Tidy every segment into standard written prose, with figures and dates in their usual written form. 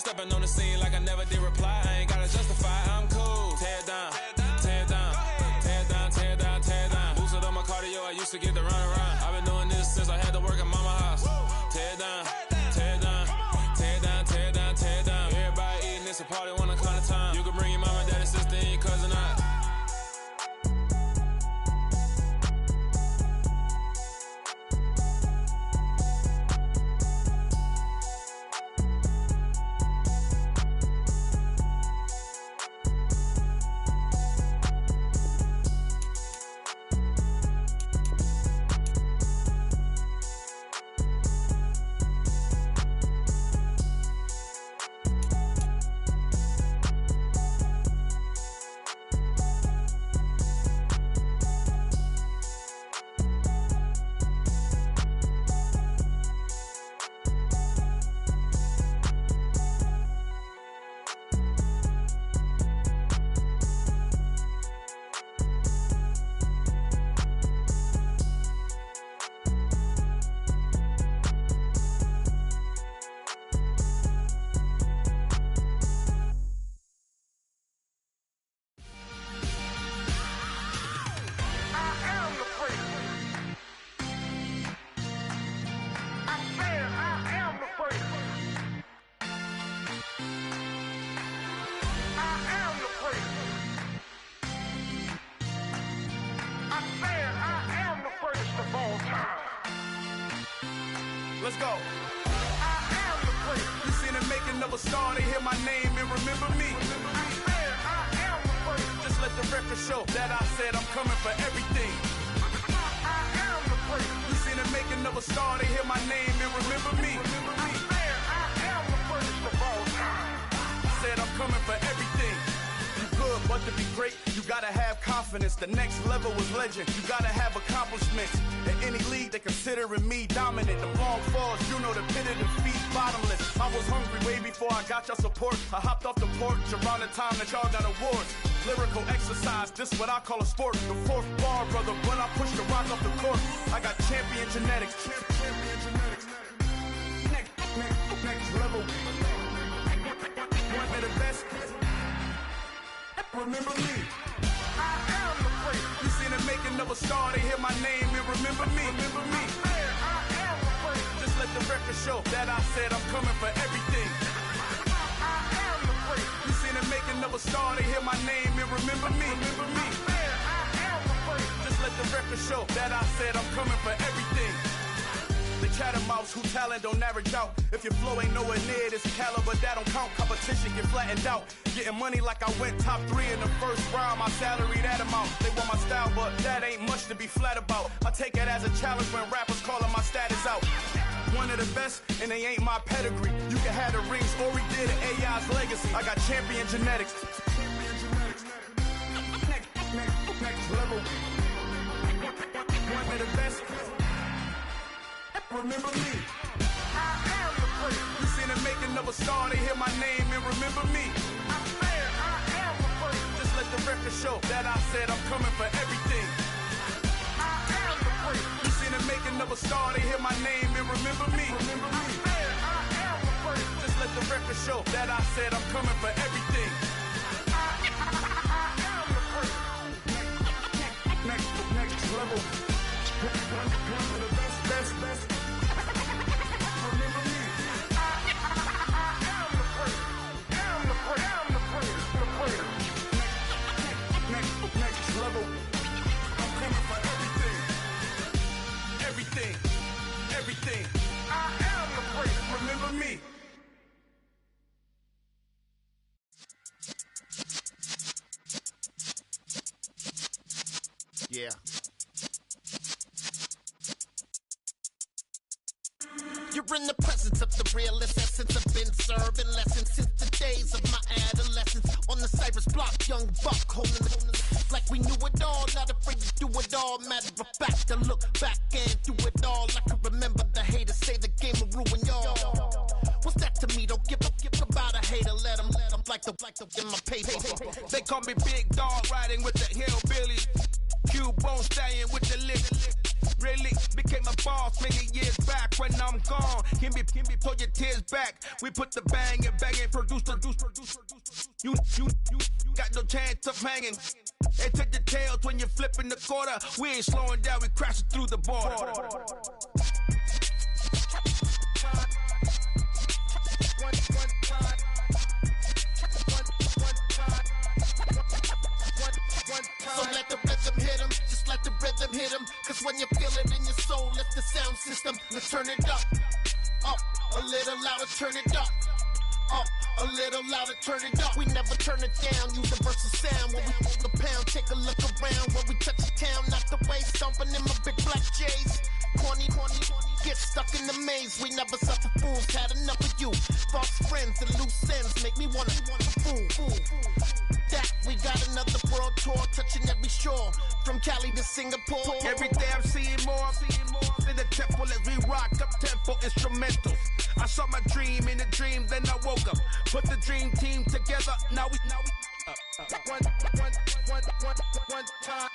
stepping on the scene like I never did reply. I ain't gotta justify, I'm cool. Tear down, tear down, tear down, tear down, tear down. Boosted on my cardio, I used to get to run around. I've been doing this since I had to work at mama house. Tear down, tear down, tear down, tear down, tear down. Everybody eating, it's a party, one o'clock time. You can bring your mama, daddy, sister, and your cousin out. Let's go. I am the prince. You seen the making of a star, they hear my name and remember me. I am the prince. Just let the record show that I said I'm coming for everything. I am the prince. You seen the making of a star, they hear my name and remember me. I am the prince of all time. Said I'm coming for everything. Good, but to be great, you gotta have confidence. The next level was legend. You gotta have accomplishments. In any league, they considering me dominant. The long falls, you know the pit of defeat, bottomless. I was hungry way before I got your support. I hopped off the porch around the time that y'all got awards. Lyrical exercise, this what I call a sport. The fourth bar, brother, when I push the rock off the court. I got champion genetics. Champion genetics. Next level. One of the best. Remember me. I am the prince. You seen the making of a star, they hear my name and remember me. Remember me. I am the prince. Just let the record show that I said I'm coming for everything. I am the prince. You seen the making of a star, they hear my name and remember me. Remember me. I am the prince. Just let the record show that I said I'm coming for everything. The catamounts who talent don't average out. If your flow ain't nowhere near this caliber, that don't count. Competition get flattened out. Getting money like I went top 3 in the first round. My salary that amount. They want my style, but that ain't much to be flat about. I take it as a challenge when rappers calling my status out. One of the best, and they ain't my pedigree. You can have the rings, or we did it, AI's legacy. I got champion genetics. Next level. One of the best. Remember me. I am the prince. You seen the making of a star, they hear my name and remember me. I am the prince. Just let the record show that I said I'm coming for everything. I am the prince. You seen the making of a star, they hear my name and remember me. Remember me. I am the prince. Just let the record show that I said I'm coming for everything. I am the prince. Next level. One of the best. Remember me. I am the prince. I'm the prince. The prince. Next level. I'm coming for everything. Everything. I am the prince. Remember me. Yeah. You're in the presence of the realest essence. I've been serving lessons since the days of my adolescence. On the Cypress block, young buck holding it like we knew it all. Not afraid to do it all. Matter of fact, to look back and do it all. I can remember the haters say the game will ruin y'all. What's that to me? Don't give about a hater. Let them like the in my paper. They call me Big Dog, riding with the hillbillies. Cube bone stallion with the lick. Really, became a boss many years back. When I'm gone, can be pull your tears back. We put the bang and produce. You got no chance of hanging. They take the tails when you're flipping the quarter. We ain't slowing down, we crashing through the border. So let the rhythm hit him, just let the rhythm hit him. Cause when you feel it in your soul, lift the sound system. Let's turn it up, a little louder, turn it up. A little louder, turn it up. We never turn it down, universal sound. When we hold the pound, take a look around. When we touch the town, not the way, stomping in my big black J's. Corny, get stuck in the maze. We never suffer fools, had enough of you. False friends and loose ends make me wanna fool. That we got another world tour, touching every shore, from Cali to Singapore. Every day I'm seeing more in the temple as we rock up tempo instrumentals. I saw my dream in a dream, then I woke up. Put the dream team together, now we one time.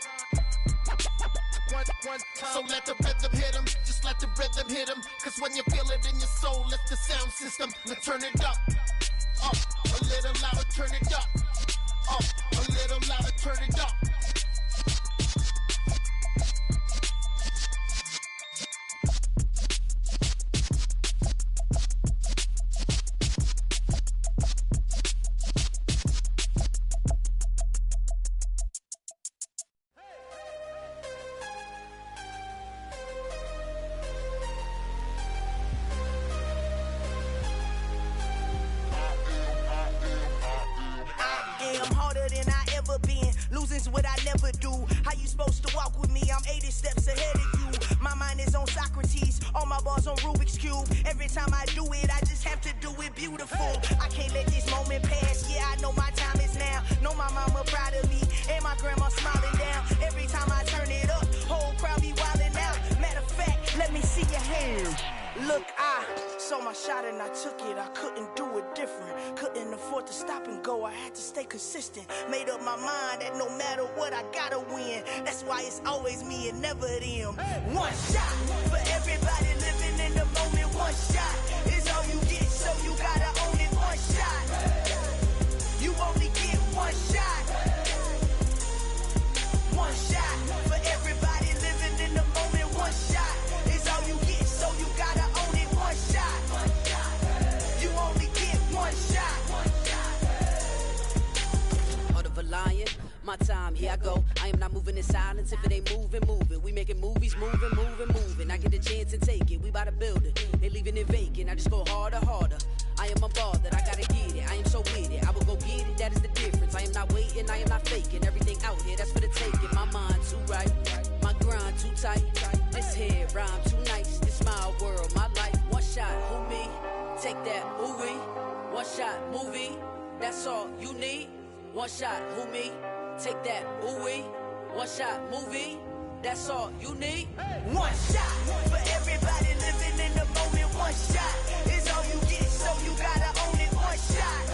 So let the rhythm hit him, just let the rhythm hit him. Cause when you feel it in your soul, lift the sound system. Let's turn it up, a little louder, turn it up. A little louder, turn it up. Losing's what I never do. How you supposed to walk with me? I'm 80 steps ahead of you. My mind is on Socrates, all my bars on Rubik's Cube. Every time I do it, I just have to do it beautiful. I can't let this moment pass. Yeah, I know my time is now. Know my mama proud of me, and my grandma smiling down. Every time I turn it up, whole crowd be wildin' out. Matter of fact, let me see your hands. Look, I saw my shot and I took it. I couldn't do it different. Couldn't afford to stop and go. I had to stay consistent. Made up my mind that no matter what, I gotta win. That's why it's always me and never them. One shot for everybody living in the moment. One shot is all you get, so you gotta own it. One shot. You only get one shot. One shot for everybody living in the moment. One shot is all you get, so you gotta own it. One shot. You only get one shot. Heart of a lion, my time, here I go. I am not moving in silence. If it ain't moving, moving. We making movies, moving. I get a chance and take it. We bout to build it. They leaving it vacant. I just go harder. I am a ball that I gotta get it. I am so with it. I will go get it. That is the difference. I am not waiting. I am not faking. Everything out here, that's for the taking. My mind too right. My grind too tight. This head rhyme too nice. This my world, my life. One shot, who me? Take that, ooh wee. One shot, movie. That's all you need. One shot, who me? Take that, ooh wee. One shot, movie. That's all you need. One shot for everybody living in the moment. One shot is all you get, so you gotta own it. One shot.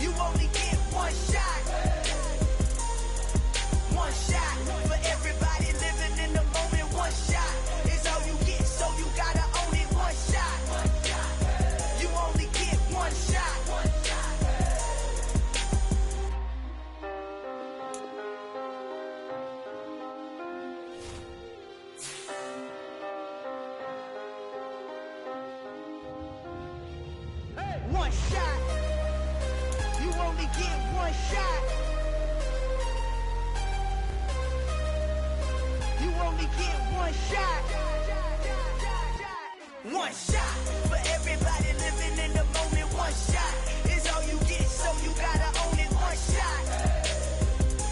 You only get one shot. One shot for everybody living in the moment. One shot is all you get, so you gotta own it. One shot. You only get one shot. One shot. You only get one shot. You only get one shot. One shot for everybody living in the moment. One shot is all you get, so you gotta own it. One shot.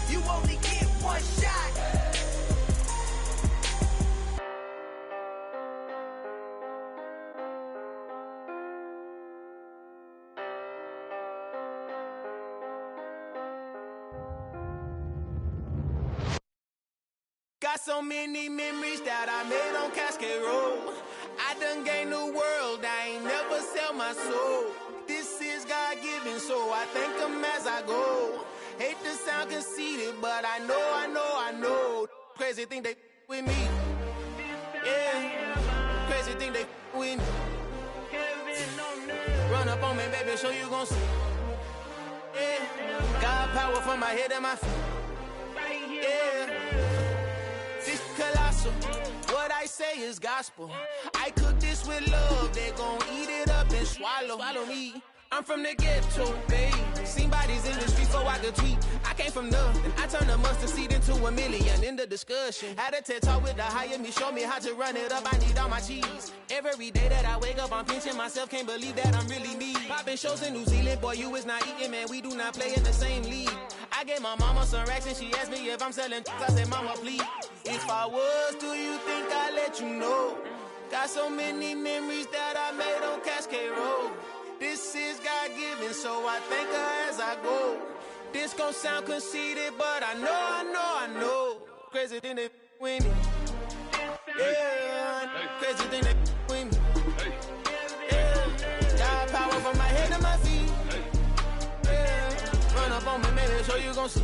You only get one shot. Got so many memories that I made on Cascade Road. I done gained the world, I ain't never sell my soul. This is God-given, so I thank him as I go. Hate to sound conceited, but I know. Crazy thing they with me. Yeah, crazy thing they with me. Run up on me, baby, so you gon' see. Yeah, got power from my head and my feet. Yeah, this colossal. What I say is gospel. I cook this with love. They gon' eat it up and swallow me. I'm from the ghetto, babe. Seen bodies in the street so I could tweet. I came from nothing. I turned a mustard seed into $1 million in the discussion. Had a TED talk with the higher me, show me how to run it up. I need all my cheese. Every day that I wake up, I'm pinching myself. Can't believe that I'm really me. Popping shows in New Zealand, boy, you is not eating, man. We do not play in the same league. I gave my mama some racks and she asked me if I'm selling. I said, mama, please. If I was, do you think I'd let you know? Got so many memories that I made on Cascade Road. This is God-given, so I thank her as I go. This gon' sound conceited, but I know. Crazy thing they with me. Yeah, crazy thing they with me. Yeah, got power from my head to my feet. Yeah, run up on me, maybe, so you gon' see.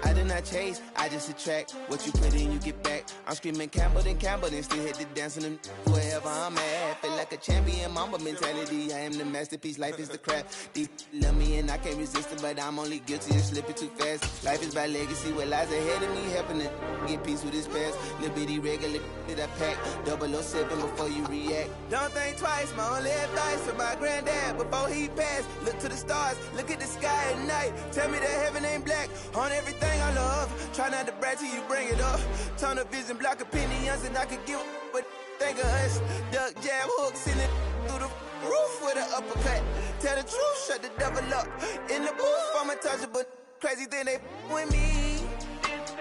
I did not chase, I just attract. What you put in, you get back. I'm screaming Campbell, then still hit the dancing and wherever I'm at. Feel like a champion, mamba mentality. I am the masterpiece, life is the crap. Deep love me and I can't resist it, but I'm only guilty of slipping too fast. Life is by legacy, what lies ahead of me, helping to get peace with this past. Little bitty regular that I pack, 007 before you react. Don't think twice, my only advice for my granddad before he passed. Look to the stars, look at the sky at night. Tell me that heaven ain't black on everything I love. Try not to brag till you bring it up. Tunnel vision, block opinions, and I could give but think of us. Duck jab hooks in it through the roof with an uppercut. Tell the truth, shut the devil up. In the booth, I'm untouchable. Crazy thing they with me.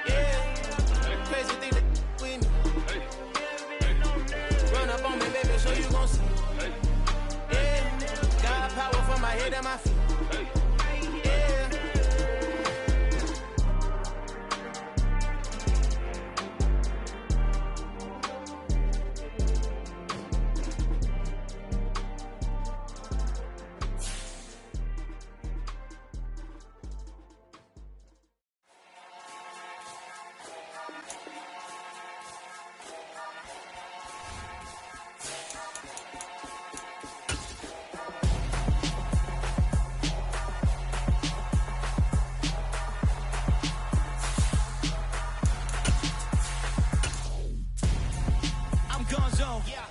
Yeah, crazy thing they with me. Run up on me, baby, so you gon' see. Yeah, got power from my head and my feet.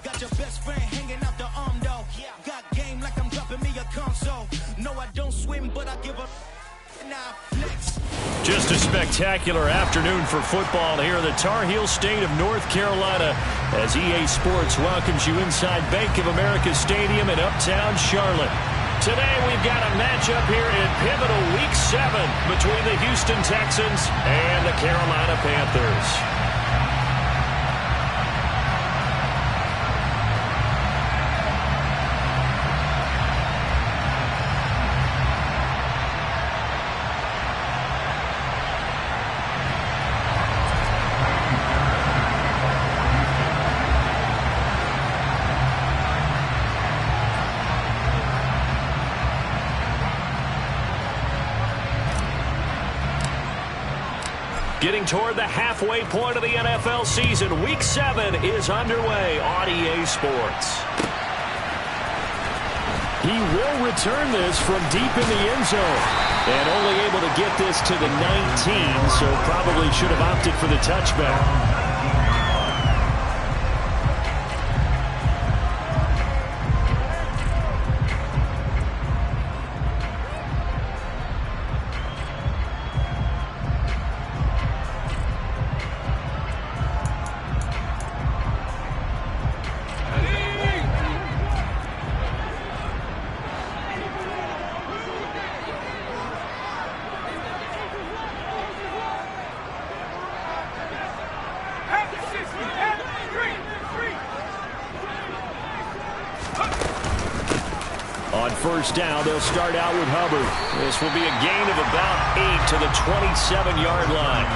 Got your best friend hanging out the arm though. Got game like I'm dropping me a console. No, I don't swim, but I give up. Just a spectacular afternoon for football here in the Tar Heel state of North Carolina as EA Sports welcomes you inside Bank of America Stadium in uptown Charlotte. Today we've got a matchup here in pivotal Week 7 between the Houston Texans and the Carolina Panthers. Getting toward the halfway point of the NFL season, Week 7 is underway on EA Sports. He will return this from deep in the end zone. And only able to get this to the 19, so probably should have opted for the touchback. On first down, they'll start out with Hubbard. This will be a gain of about 8 to the 27-yard line.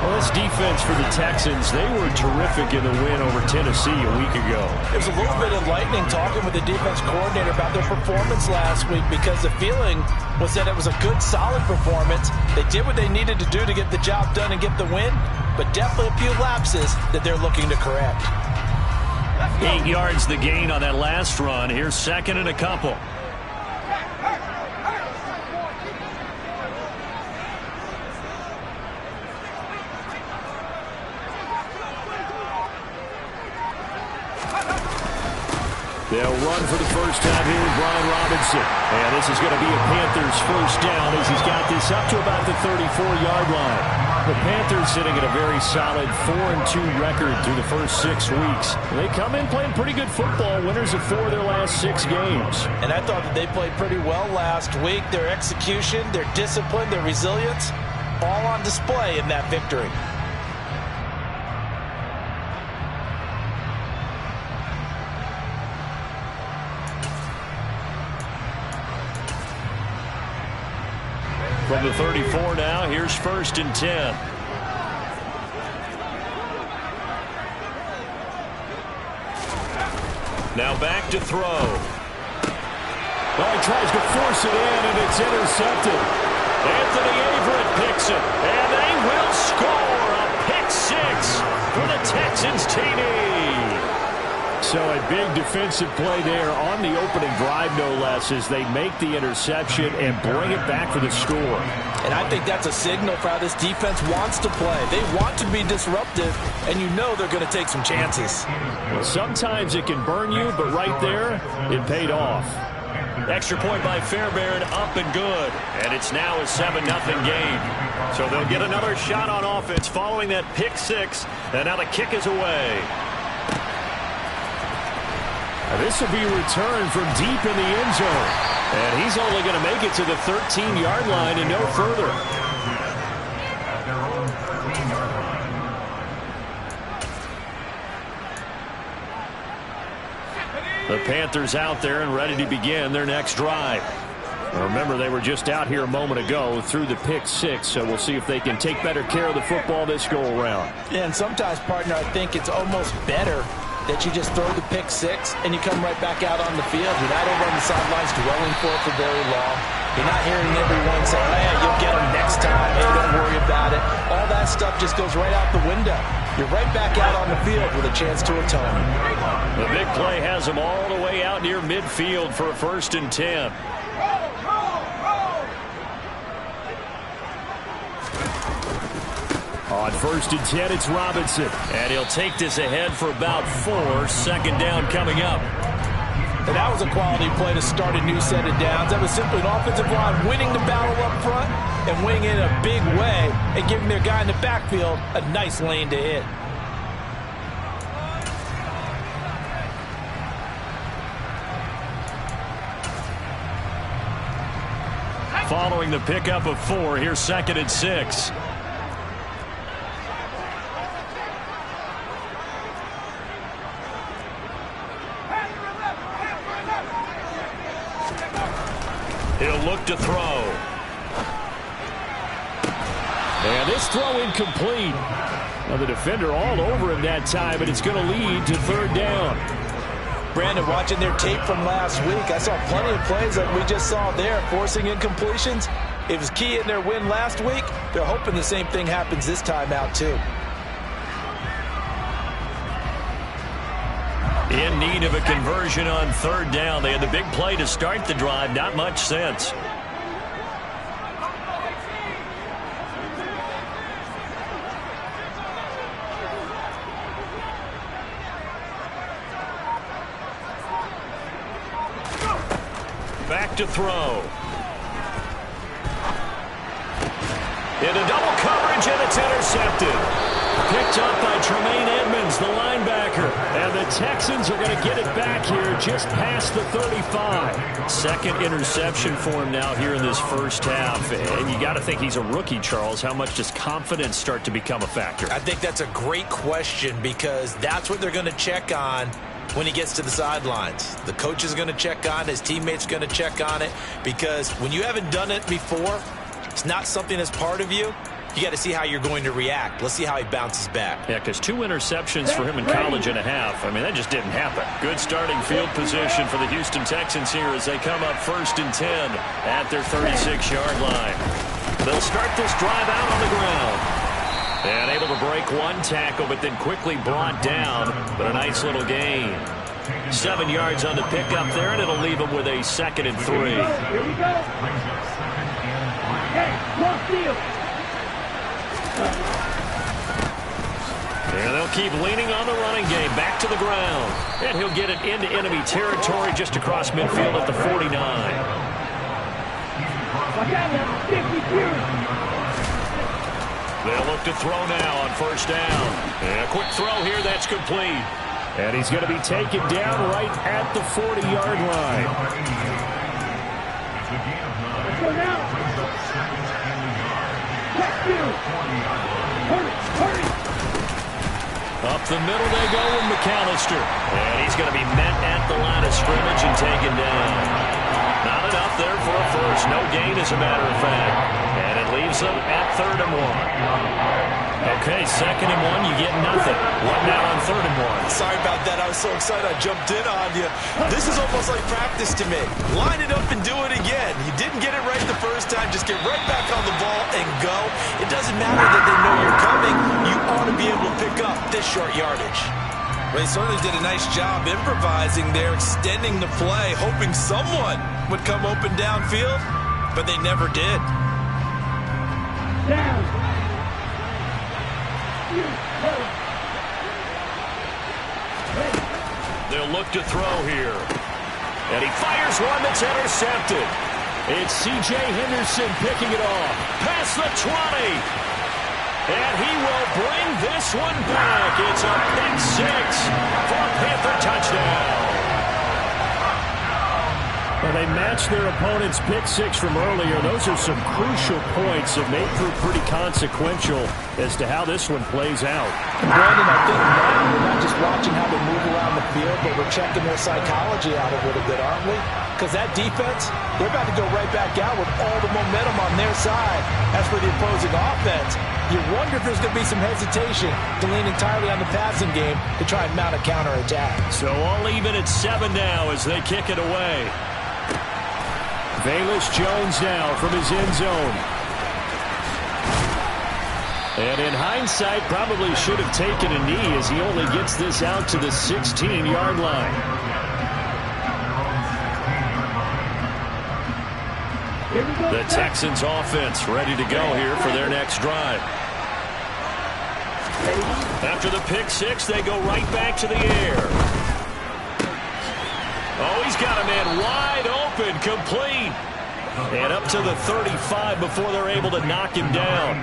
Well, this defense for the Texans, they were terrific in the win over Tennessee a week ago. It was a little bit enlightening talking with the defense coordinator about their performance last week because the feeling was that it was a good, solid performance. They did what they needed to do to get the job done and get the win. but definitely a few lapses that they're looking to correct. 8 yards the gain on that last run. Here's second and a couple. They'll run for the first time here with Brian Robinson. And this is going to be a Panthers first down as he's got this up to about the 34-yard line. The Panthers sitting at a very solid 4-2 record through the first 6 weeks. They come in playing pretty good football, winners of 4 of their last 6 games. And I thought that they played pretty well last week. Their execution, their discipline, their resilience, all on display in that victory. From the 34 now, here's first and 10. Now back to throw. Well, he tries to force it in, and it's intercepted. Anthony Averett picks it, and they will score a pick 6 for the Texans TD. So a big defensive play there on the opening drive, no less, as they make the interception and bring it back for the score. And I think that's a signal for how this defense wants to play. They want to be disruptive, and you know they're going to take some chances. Well, sometimes it can burn you, but right there, it paid off. Extra point by Fairbairn, up and good. And it's now a 7-0 game. So they'll get another shot on offense following that pick 6, and now the kick is away. This will be returned from deep in the end zone. And he's only going to make it to the 13-yard line and no further. The Panthers out there and ready to begin their next drive. Remember, they were just out here a moment ago through the pick 6, so we'll see if they can take better care of the football this go-around. Yeah, and sometimes, partner, I think it's almost better that you just throw the pick 6 and you come right back out on the field. You're not over on the sidelines dwelling for it for very long. You're not hearing everyone say, hey, you'll get them next time. Hey, don't worry about it. All that stuff just goes right out the window. You're right back out on the field with a chance to atone. The big play has them all the way out near midfield for a first and 10. On first and 10, it's Robinson. And he'll take this ahead for about 4. Second down coming up. And that was a quality play to start a new set of downs. That was simply an offensive line winning the battle up front and winning it in a big way and giving their guy in the backfield a nice lane to hit. Following the pickup of 4, here's second and 6. He'll look to throw. And this throw incomplete. Now the defender all over him that time, and it's going to lead to third down. Brandon, watching their tape from last week, I saw plenty of plays like we just saw there, forcing incompletions. It was key in their win last week. They're hoping the same thing happens this time out, too. In need of a conversion on third down. They had the big play to start the drive. Not much sense. Back to throw. Into double coverage, and it's intercepted. Picked up by Tremaine Edmonds, the linebacker. And the Texans are going to get it back here just past the 35. Second interception for him now here in this first half. And you got to think he's a rookie, Charles. How much does confidence start to become a factor? I think that's a great question because that's what they're going to check on when he gets to the sidelines. The coach is going to check on it. His teammates are going to check on it because when you haven't done it before, it's not something that's part of you. You got to see how you're going to react. Let's see how he bounces back. Yeah, because 2 interceptions for him in college and a half. I mean, that just didn't happen. Good starting field position for the Houston Texans here as they come up first and 10 at their 36-yard line. They'll start this drive out on the ground. And able to break one tackle, but then quickly brought down. But a nice little gain. 7 yards on the pickup there, and it'll leave him with a 2nd and 3. Here we go. Hey, cross field. And they'll keep leaning on the running game. Back to the ground. And he'll get it into enemy territory just across midfield at the 49. They'll look to throw now on 1st down. And a quick throw here. That's complete. And he's going to be taken down right at the 40-yard line. Let's go now. Hurry. Up the middle they go with McAllister. And he's going to be met at the line of scrimmage and taken down. Not enough there for a first. No gain, as a matter of fact. And it leaves them at 3rd and 1. Okay, 2nd and 1, you get nothing. What now on 3rd and 1? Sorry about that. I was so excited I jumped in on you. This is almost like practice to me. Line it up and do it again. You didn't get it right the first time. Just get right back on the ball and go. It doesn't matter that they know you're coming. You ought to be able to pick up this short yardage. They certainly did a nice job improvising there, extending the play, hoping someone would come open downfield, but they never did. Down. They'll look to throw here. And he fires one that's intercepted. It's C.J. Henderson picking it off. Past the 20. And he will bring this one back. It's a pick 6 for a Panther touchdown. Well, they matched their opponent's pick 6 from earlier. Those are some crucial points that may prove pretty consequential as to how this one plays out. Brandon, I think now we're not just watching how they move around the field, but we're checking their psychology out a little bit, aren't we? Because that defense, they're about to go right back out with all the momentum on their side. As for the opposing offense, you wonder if there's going to be some hesitation to lean entirely on the passing game to try and mount a counterattack. So all even at 7 now as they kick it away. Velus Jones now from his end zone. And in hindsight, probably should have taken a knee as he only gets this out to the 16-yard line. The Texans offense ready to go here for their next drive. After the pick 6, they go right back to the air. Oh, he's got a man wide open, complete. And up to the 35 before they're able to knock him down.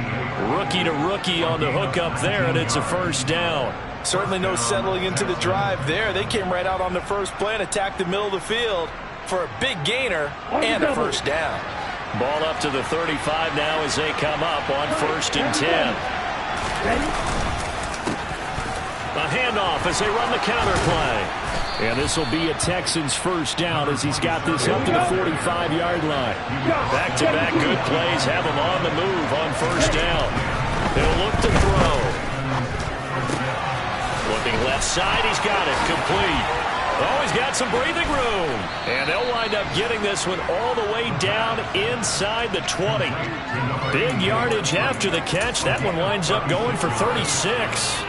Rookie to rookie on the hook up there, and it's a 1st down. Certainly no settling into the drive there. They came right out on the first play and attacked the middle of the field for a big gainer and a 1st down. Ball up to the 35 now as they come up on 1st and 10. A handoff as they run the counter play. And this will be a Texans 1st down as he's got this up to the 45-yard line. Back-to-back good plays have him on the move on 1st down. They'll look to throw. Looking left side, he's got it, complete. Oh, he's got some breathing room. And they'll wind up getting this one all the way down inside the 20. Big yardage after the catch. That one winds up going for 36.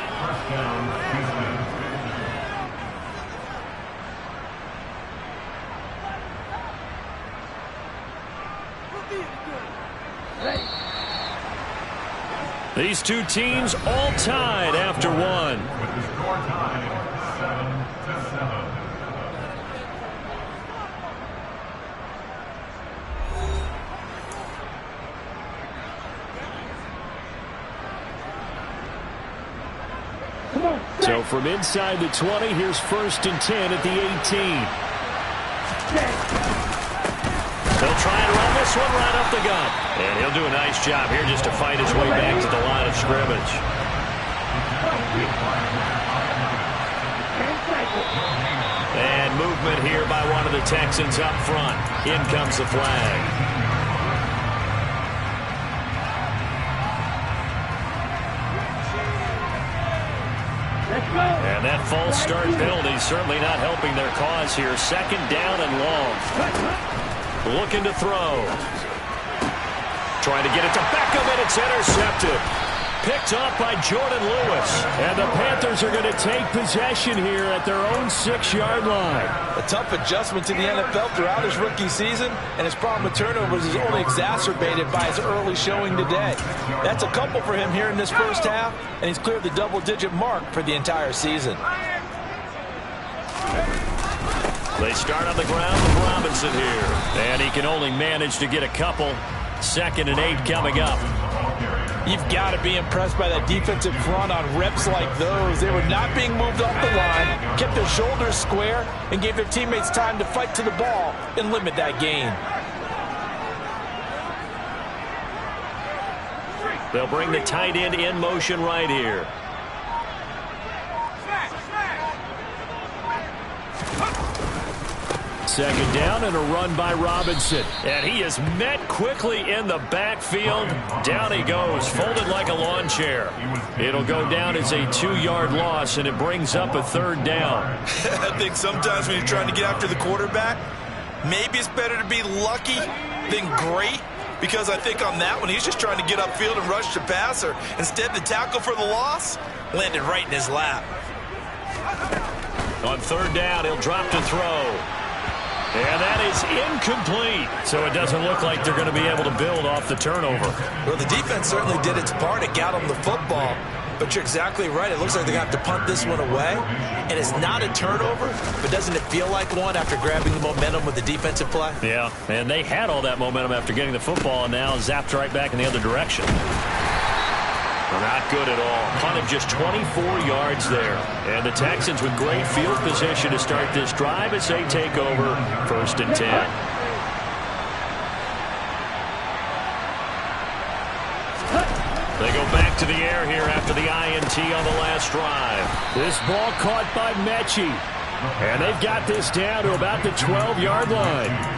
These two teams all tied after one. So from inside the 20, here's 1st and 10 at the 18. They'll try and run this one right up the gut. And he'll do a nice job here just to fight his way back to the line of scrimmage. And movement here by one of the Texans up front. In comes the flag. And that false start penalty certainly not helping their cause here. 2nd down and long. Looking to throw. Trying to get it to Beckham, and it's intercepted. picked off by Jordan Lewis. And the Panthers are going to take possession here at their own 6-yard line. A tough adjustment to the NFL throughout his rookie season, and his problem with turnovers is only exacerbated by his early showing today. That's a couple for him here in this first half, and he's cleared the double-digit mark for the entire season. They start on the ground with Robinson here. And he can only manage to get a couple. 2nd and 8 coming up. You've got to be impressed by that defensive front on reps like those. They were not being moved off the line, kept their shoulders square, and gave their teammates time to fight to the ball and limit that gain. They'll bring the tight end in motion right here. Second down and a run by Robinson. And he is met quickly in the backfield. Down he goes, folded like a lawn chair. It'll go down as a 2-yard loss, and it brings up a 3rd down. I think sometimes when you're trying to get after the quarterback, maybe it's better to be lucky than great. Because I think on that one, he's just trying to get upfield and rush the passer. Instead, the tackle for the loss landed right in his lap. On 3rd down, he'll drop to throw. And that is incomplete. So it doesn't look like they're going to be able to build off the turnover. Well, the defense certainly did its part. It got them the football. But you're exactly right. It looks like they're going to have to punt this one away. And it's not a turnover, but doesn't it feel like one after grabbing the momentum with the defensive play? Yeah, and they had all that momentum after getting the football, and now zapped right back in the other direction. Not good at all. Punt of just 24 yards there. And the Texans with great field position to start this drive as they take over 1st and 10. They go back to the air here after the INT on the last drive. This ball caught by Mechie. And they've got this down to about the 12-yard line.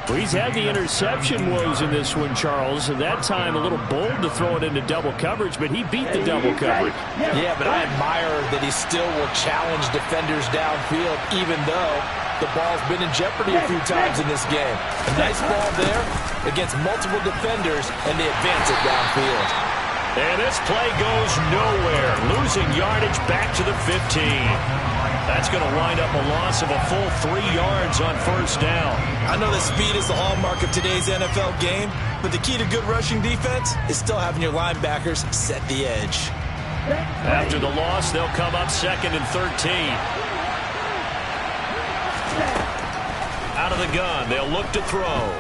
Well, he's had the interception woes in this one, Charles, and that time a little bold to throw it into double coverage, but he beat the double coverage. Yeah, but I admire that he still will challenge defenders downfield, even though the ball's been in jeopardy a few times in this game. A nice ball there against multiple defenders, and they advance it downfield. And this play goes nowhere, losing yardage back to the 15. That's going to wind up a loss of a full 3 yards on 1st down. I know that speed is the hallmark of today's NFL game, but the key to good rushing defense is still having your linebackers set the edge. After the loss, they'll come up 2nd and 13. Out of the gun, they'll look to throw.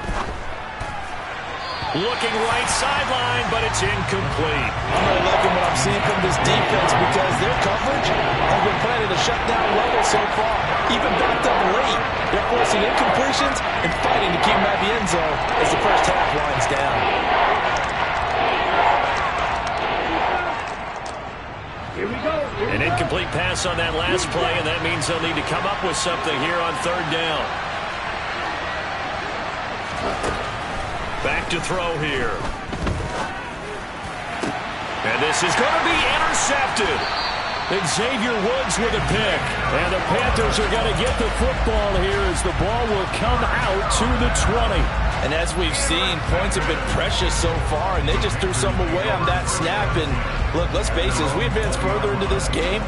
Looking right sideline, but it's incomplete. I'm really liking what I'm seeing from this defense because their coverage has been playing at a shutdown level so far. Even backed up late, they're forcing incompletions and fighting to keep them at the end zone as the first half winds down. Here we go. An incomplete pass on that last play, and that means they'll need to come up with something here on 3rd down. Back to throw here. And this is going to be intercepted. Xavier Woods with a pick. And the Panthers are going to get the football here as the ball will come out to the 20. And as we've seen, points have been precious so far, and they just threw some away on that snap. And look, let's face it, as we advance further into this game,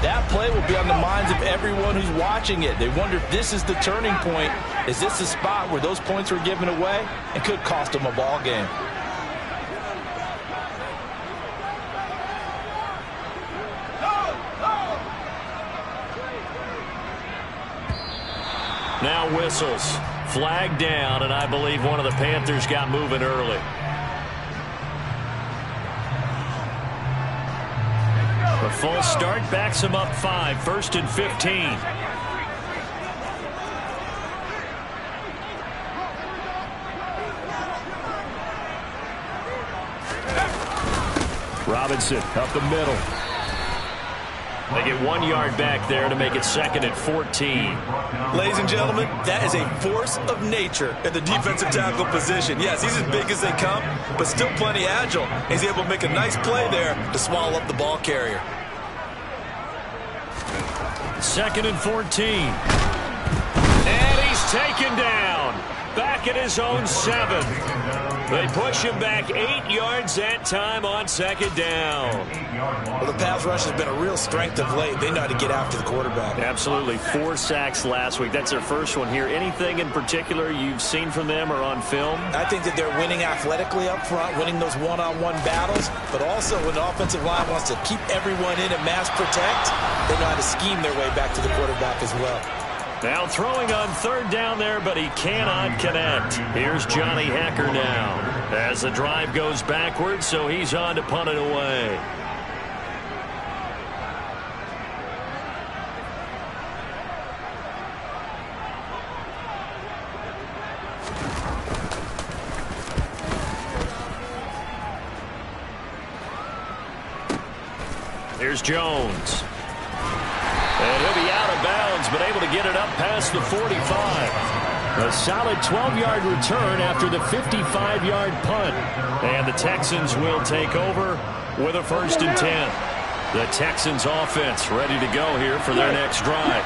that play will be on the minds of everyone who's watching it. They wonder if this is the turning point. Is this the spot where those points were given away and could cost them a ball game? Now whistles. Flag down, and I believe one of the Panthers got moving early. The false start backs him up 5, 1st and 15. Robinson up the middle. They get 1 yard back there to make it 2nd and 14. Ladies and gentlemen, that is a force of nature at the defensive tackle position. Yes, he's as big as they come, but still plenty agile. He's able to make a nice play there to swallow up the ball carrier. 2nd and 14. And he's taken down. Back at his own 7. They push him back 8 yards that time on second down. Well, the pass rush has been a real strength of late. They know how to get after the quarterback. Absolutely. 4 sacks last week. That's their first one here. Anything in particular you've seen from them or on film? I think that they're winning athletically up front, winning those one-on-one battles, but also when the offensive line wants to keep everyone in and mass protect, they know how to scheme their way back to the quarterback as well. Now throwing on third down there, but he cannot connect. Here's Johnny Hacker now as the drive goes backwards, so he's on to punt it away. Here's Jones. And he'll be out of bounds, but able to get it up past the 45. A solid 12-yard return after the 55-yard punt. And the Texans will take over with a 1st and 10. The Texans offense ready to go here for their next drive.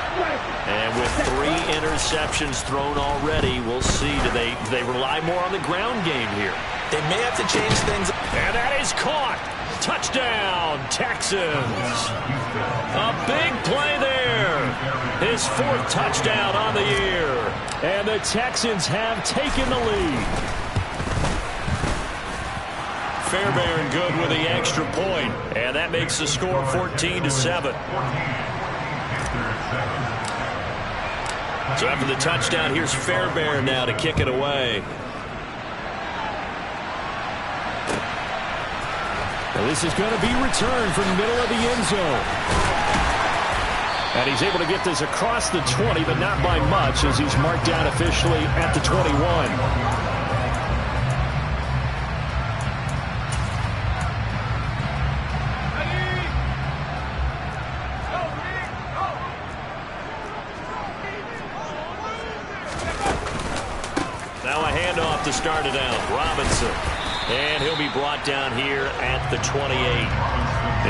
And with 3 interceptions thrown already, we'll see. Do they rely more on the ground game here? They may have to change things. And that is caught. Touchdown, Texans. A big play there. His 4th touchdown on the year. And the Texans have taken the lead. Fairbairn good with the extra point. And that makes the score 14-7. So after the touchdown, here's Fairbairn now to kick it away. Well, this is going to be returned from the middle of the end zone. And he's able to get this across the 20, but not by much as he's marked down officially at the 21. Now a handoff to start it out. Robinson. And he'll be brought down here at the 28.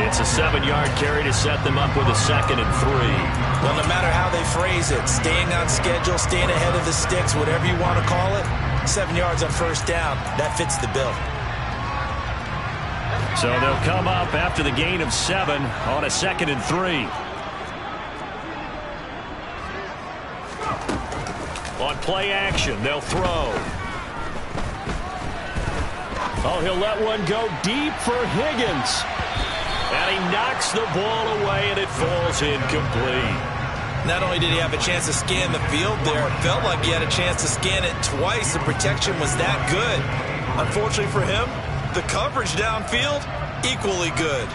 It's a 7-yard carry to set them up with a 2nd and 3. Well, no matter how they phrase it, staying on schedule, staying ahead of the sticks, whatever you want to call it, 7 yards on 1st down, that fits the bill. So they'll come up after the gain of 7 on a 2nd and 3. On play action, they'll throw. Oh, he'll let one go deep for Higgins. And he knocks the ball away, and it falls incomplete. Not only did he have a chance to scan the field there, it felt like he had a chance to scan it twice. The protection was that good. Unfortunately for him, the coverage downfield, equally good.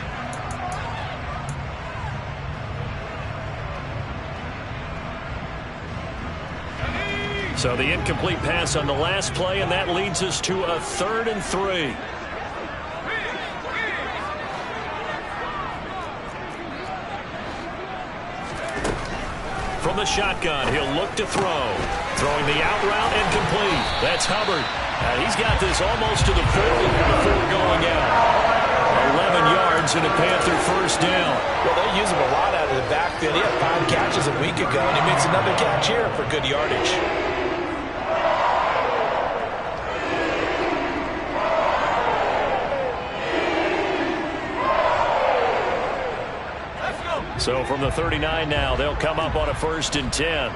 So the incomplete pass on the last play, and that leads us to a 3rd and 3. From the shotgun, he'll look to throw. Throwing the out route and complete. That's Hubbard. He's got this almost to the 40 before going out. 11 yards and a Panther 1st down. Well, they use him a lot out of the backfield. He had 5 catches a week ago, and he makes another catch here for good yardage. So from the 39 now, they'll come up on a 1st and 10.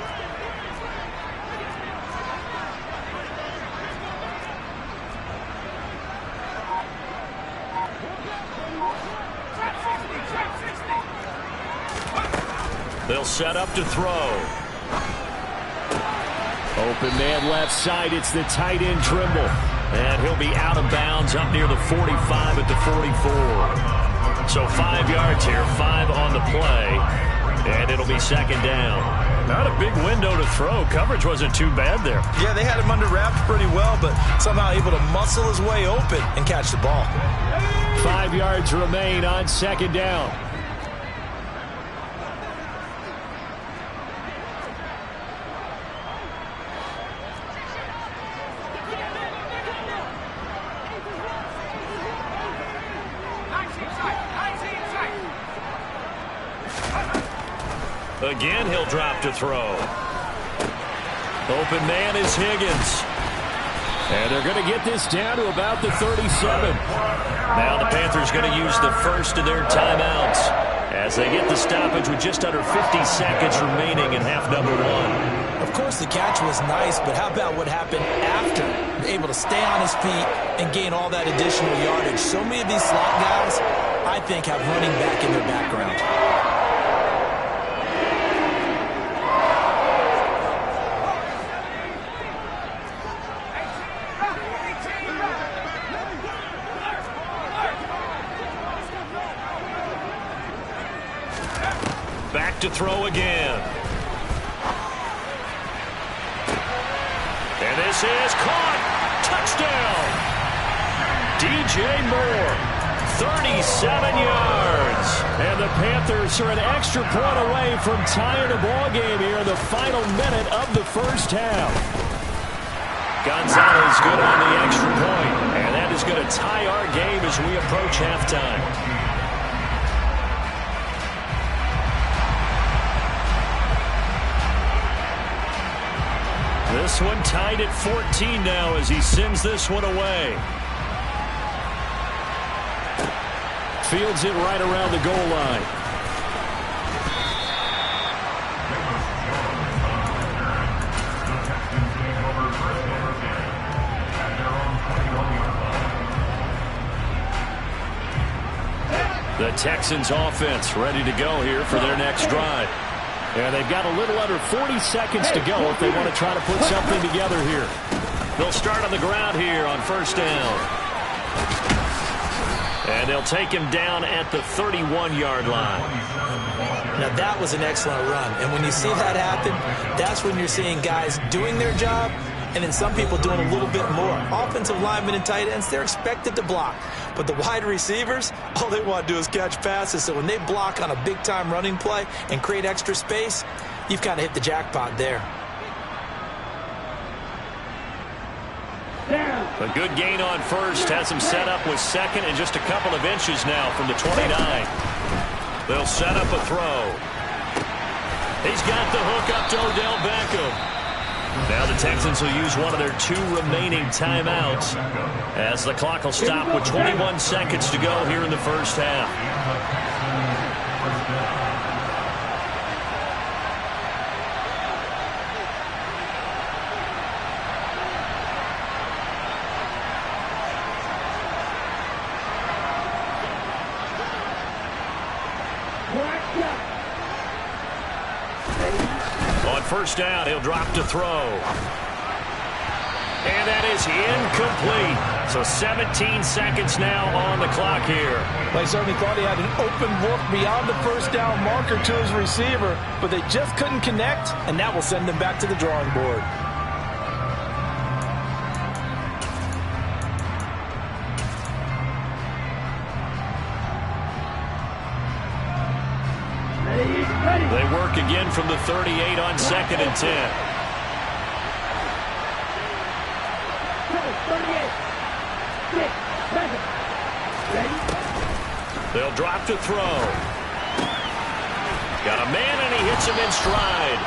They'll set up to throw. Open man left side. It's the tight end Trimble. And he'll be out of bounds up near the 45 at the 44. So 5 yards here, 5 on the play, and it'll be 2nd down. Not a big window to throw. Coverage wasn't too bad there. Yeah, they had him under wraps pretty well, but somehow able to muscle his way open and catch the ball. 5 yards remain on 2nd down. Again, he'll drop to throw. Open man is Higgins. And they're going to get this down to about the 37. Now the Panthers going to use the first of their timeouts as they get the stoppage with just under 50 seconds remaining in half number one. Of course, the catch was nice, but how about what happened after? Able to stay on his feet and gain all that additional yardage. So many of these slot guys, I think, have running back in their background. Back to throw again. And this is caught. Touchdown. DJ Moore, 37 yards. And the Panthers are an extra point away from tying the ball game here in the final minute of the first half. Gonzalez good on the extra point, and that is going to tie our game as we approach halftime. This one tied at 14 now as he sends this one away. Fields it right around the goal line. The Texans offense ready to go here for their next drive. And they've got a little under 40 seconds to go if they want to try to put something together here. They'll start on the ground here on first down. And they'll take him down at the 31-yard line. Now, that was an excellent run. And when you see that happen, that's when you're seeing guys doing their job and then some people doing a little bit more. Offensive linemen and tight ends, they're expected to block. But the wide receivers, all they want to do is catch passes. So when they block on a big-time running play and create extra space, you've kind of hit the jackpot there. A good gain on first has him set up with second and just a couple of inches now from the 29. They'll set up a throw. He's got the hook up to Odell Beckham. Now the Texans will use one of their 2 remaining timeouts as the clock will stop with 21 seconds to go here in the first half. On first down, he'll drop to throw. And that is incomplete. So 17 seconds now on the clock here. They certainly thought he had an open look beyond the first down marker to his receiver, but they just couldn't connect, and that will send them back to the drawing board. They work again from the 38 on 2nd and 10. They'll drop to throw. Got a man, and he hits him in stride.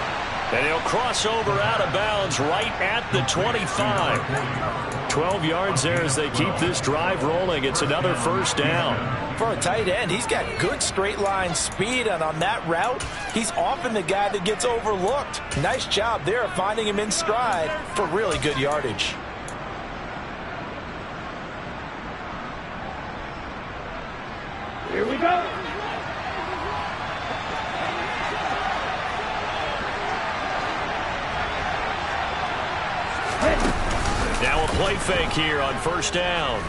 And he'll cross over out of bounds right at the 25. 12 yards there as they keep this drive rolling. It's another first down. For a tight end, he's got good straight line speed, and on that route, he's often the guy that gets overlooked. Nice job there of finding him in stride for really good yardage. Here we go. Now a play fake here on first down.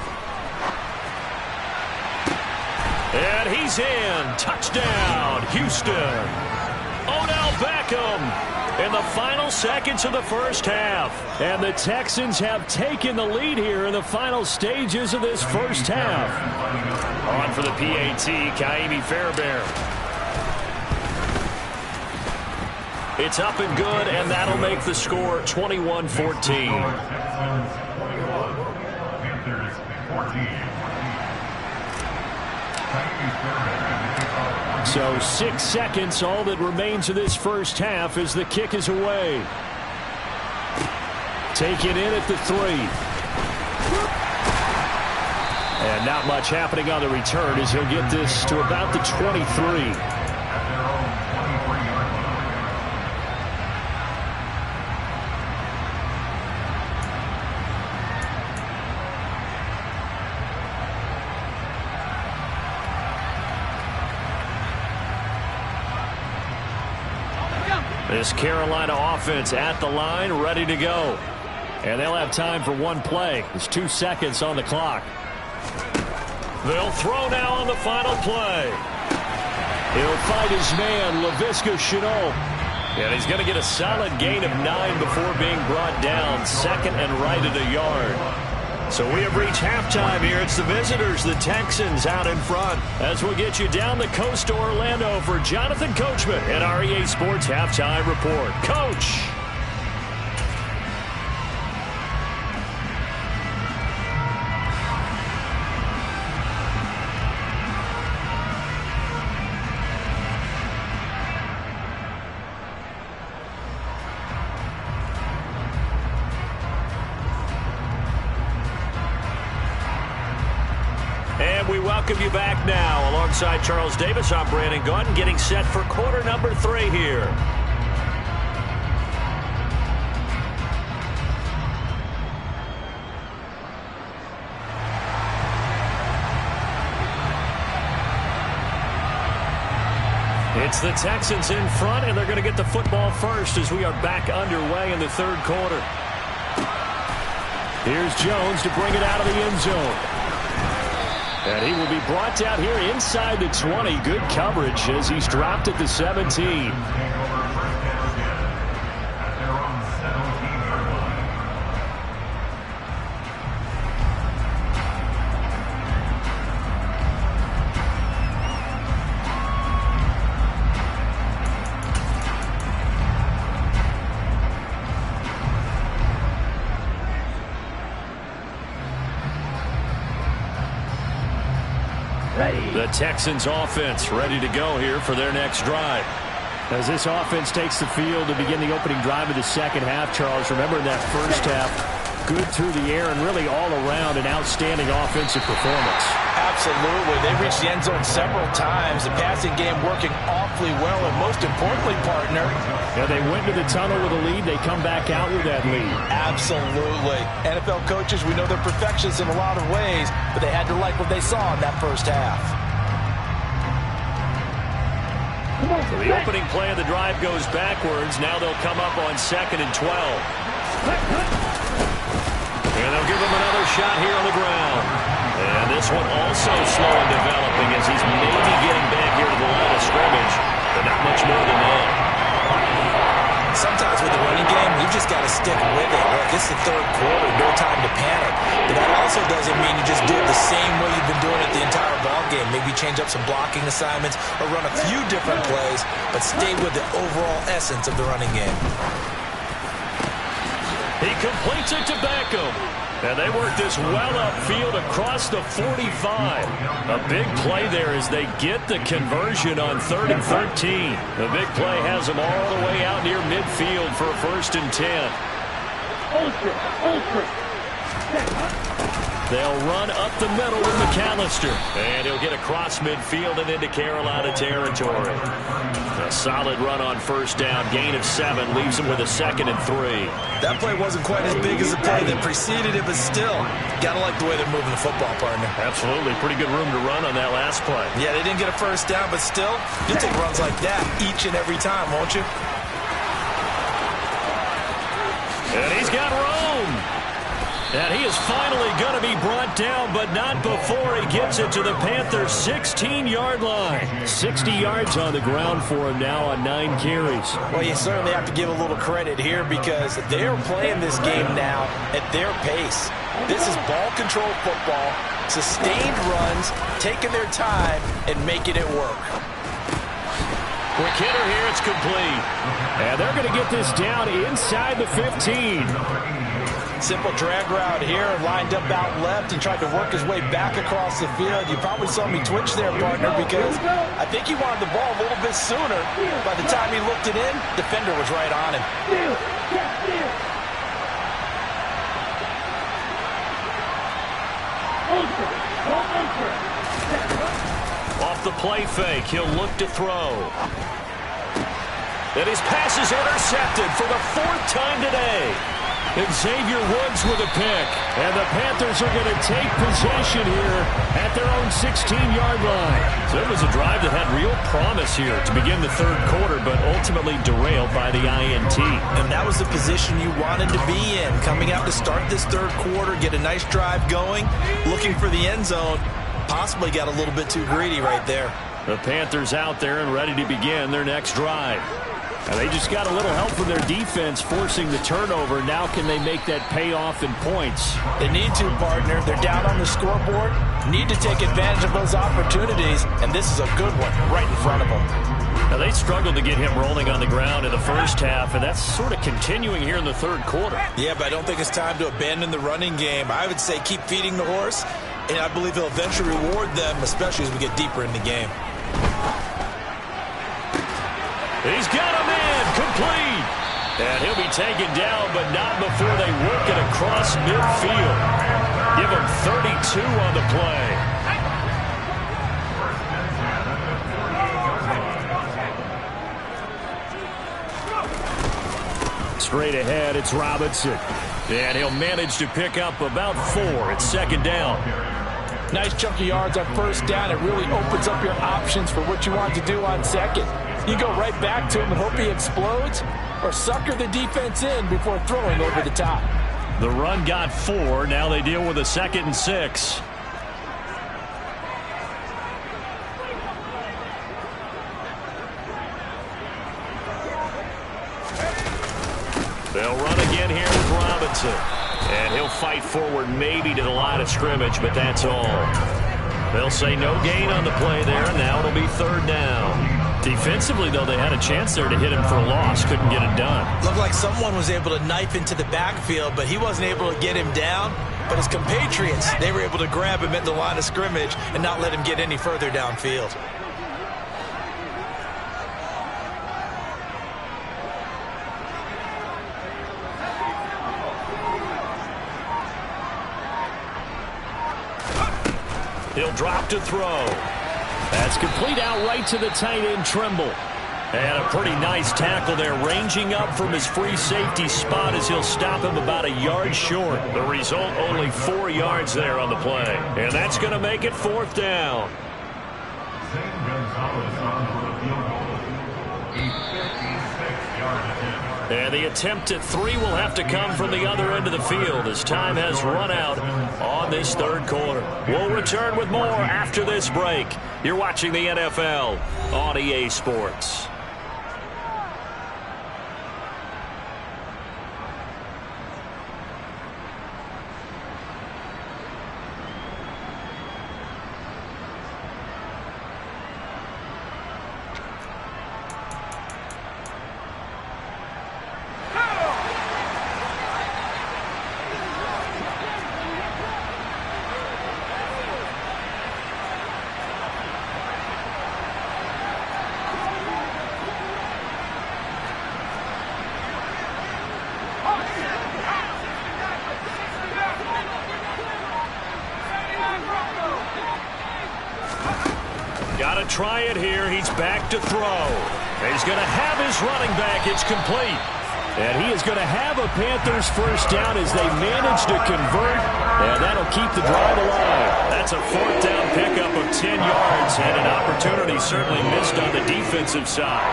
And he's in. Touchdown, Houston. Odell Beckham in the final seconds of the first half. And the Texans have taken the lead here in the final stages of this first half. On for the PAT, Kaimi Fairbairn. It's up and good, and that'll make the score 21-14. So 6 seconds, all that remains of this first half as the kick is away. Take it in at the 3. And not much happening on the return as he'll get this to about the 23. This Carolina offense at the line, ready to go. And they'll have time for one play. There's 2 seconds on the clock. They'll throw now on the final play. He'll fight his man, Laviska Shenault. And he's going to get a solid gain of 9 before being brought down. Second and right at a yard. So we have reached halftime here. It's the visitors, the Texans, out in front. As we'll get you down the coast to Orlando for Jonathan Coachman and our EA Sports Halftime Report. Coach! We welcome you back now. Alongside Charles Davis, I'm Brandon Gunn, getting set for quarter number 3 here. It's the Texans in front, and they're going to get the football first as we are back underway in the third quarter. Here's Jones to bring it out of the end zone. And he will be brought down here inside the 20. Good coverage as he's dropped at the 17. The Texans offense ready to go here for their next drive. As this offense takes the field to begin the opening drive of the second half, Charles, remember in that first half, good through the air and really all around an outstanding offensive performance. Absolutely. They reached the end zone several times. The passing game working awfully well, and most importantly, partner. Yeah, they went to the tunnel with a lead. They come back out with that lead. Absolutely. NFL coaches, we know they're perfectionists in a lot of ways, but they had to like what they saw in that first half. So the opening play of the drive goes backwards. Now they'll come up on 2nd and 12. And they'll give him another shot here on the ground. And this one also slow in developing as he's maybe getting back here to the line of scrimmage, but not much more than that. Sometimes with the running game, you just got to stick with it. Look, it's the third quarter, no time to panic. But that also doesn't mean you just do it the same way you've been doing it the entire ball game. Maybe change up some blocking assignments or run a few different plays, but stay with the overall essence of the running game. He completes it to Beckham. And they work this well upfield across the 45. A big play there as they get the conversion on 3rd and 13. The big play has them all the way out near midfield for a 1st and 10. They'll run up the middle with McAllister. And he'll get across midfield and into Carolina territory. A solid run on 1st down. Gain of 7 leaves him with a 2nd and 3. That play wasn't quite as big as the play that preceded it, but still, gotta like the way they're moving the football, partner. Absolutely. Pretty good room to run on that last play. Yeah, they didn't get a 1st down, but still, you'll take runs like that each and every time, won't you? And he's got Rome. And he is finally going to be brought down, but not before he gets it to the Panthers' 16-yard line. 60 yards on the ground for him now on 9 carries. Well, you certainly have to give a little credit here because they're playing this game now at their pace. This is ball control football, sustained runs, taking their time, and making it work. Quick hitter here, it's complete. And they're going to get this down inside the 15. Simple drag route here, lined up out left and tried to work his way back across the field. You probably saw me twitch there, partner, because I think he wanted the ball a little bit sooner. By the time he looked it in, defender was right on him. the play fake. He'll look to throw. And his pass is intercepted for the 4th time today. Xavier Woods with a pick. And the Panthers are going to take possession here at their own 16-yard line. So it was a drive that had real promise here to begin the 3rd quarter, but ultimately derailed by the INT. And that was the position you wanted to be in. Coming out to start this 3rd quarter, get a nice drive going, looking for the end zone. Possibly got a little bit too greedy right there. The Panthers out there and ready to begin their next drive. And they just got a little help from their defense forcing the turnover. Now can they make that pay off in points? They need to, partner. They're down on the scoreboard. Need to take advantage of those opportunities. And this is a good one right in front of them. Now they struggled to get him rolling on the ground in the first half, and that's sort of continuing here in the 3rd quarter. Yeah, but I don't think it's time to abandon the running game. I would say keep feeding the horse, and I believe he'll eventually reward them, especially as we get deeper in the game. He's got a man complete. And he'll be taken down, but not before they work it across midfield. Give him 32 on the play. Straight ahead, it's Robinson. And he'll manage to pick up about 4. It's 2nd down. Nice chunk of yards on 1st down. It really opens up your options for what you want to do on 2nd. You go right back to him and hope he explodes, or sucker the defense in before throwing over the top. The run got 4. Now they deal with a 2nd and 6. They'll run again here with Robinson. And he'll fight forward maybe to the line of scrimmage, but that's all. They'll say no gain on the play there, and now it'll be 3rd down. Defensively, though, they had a chance there to hit him for a loss. Couldn't get it done. Looked like someone was able to knife into the backfield, but he wasn't able to get him down. But his compatriots, they were able to grab him at the line of scrimmage and not let him get any further downfield. He'll drop to throw. That's complete out right to the tight end, Trimble. And a pretty nice tackle there, ranging up from his free safety spot as he'll stop him about a yard short. The result, only 4 yards there on the play. And that's going to make it 4th down. And the attempt at 3 will have to come from the other end of the field as time has run out on this 3rd quarter. We'll return with more after this break. You're watching the NFL on EA Sports. Got to try it here. He's back to throw. He's going to have his running back. It's complete. And he is going to have a Panthers 1st down as they manage to convert. And that'll keep the drive alive. That's a 4th down pickup of 10 yards. And an opportunity certainly missed on the defensive side.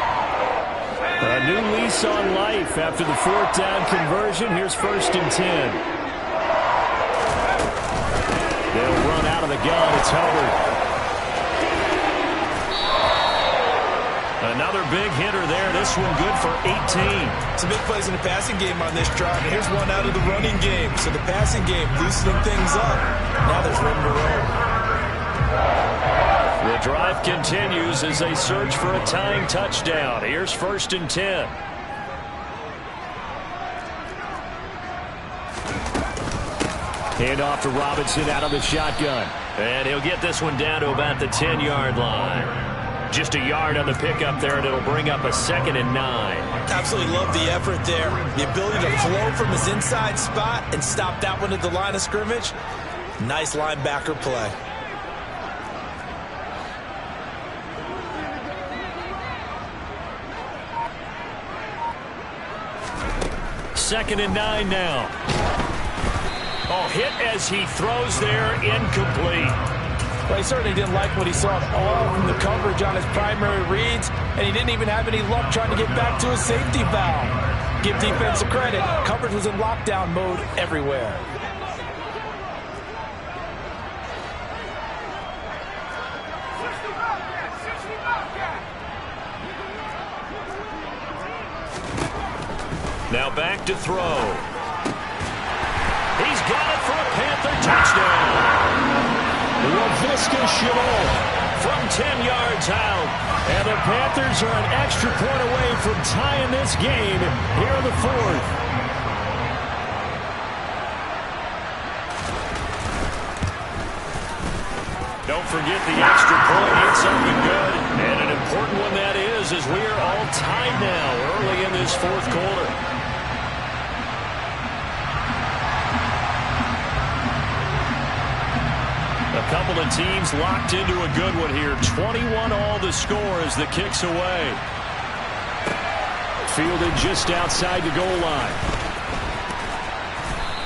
A new lease on life after the 4th down conversion. Here's 1st and 10. They'll run out of the gun. It's Hubbard. Another big hitter there. This one good for 18. Some big plays in the passing game on this drive. And here's one out of the running game. So the passing game loosening things up. Now there's room to roll. The drive continues as they search for a tying touchdown. Here's 1st and 10. Hand off to Robinson out of the shotgun. And he'll get this one down to about the 10-yard line. Just a yard on the pickup there, and it'll bring up a 2nd and 9. Absolutely love the effort there. The ability to flow from his inside spot and stop that one at the line of scrimmage. Nice linebacker play. 2nd and 9 now. Oh, hit as he throws there, incomplete. Well, he certainly didn't like what he saw at all from the coverage on his primary reads, and he didn't even have any luck trying to get back to his safety valve. Give defense a credit. Coverage was in lockdown mode everywhere. Now back to throw. He's got it for a Panther touchdown. LaVisca Chenault from 10 yards out. And the Panthers are an extra point away from tying this game here in the 4th. Don't forget the extra point. It's something good. And an important one that is, as we are all tied now early in this 4th quarter. A couple of teams locked into a good one here. 21 all the score as the kick's away. Fielded just outside the goal line.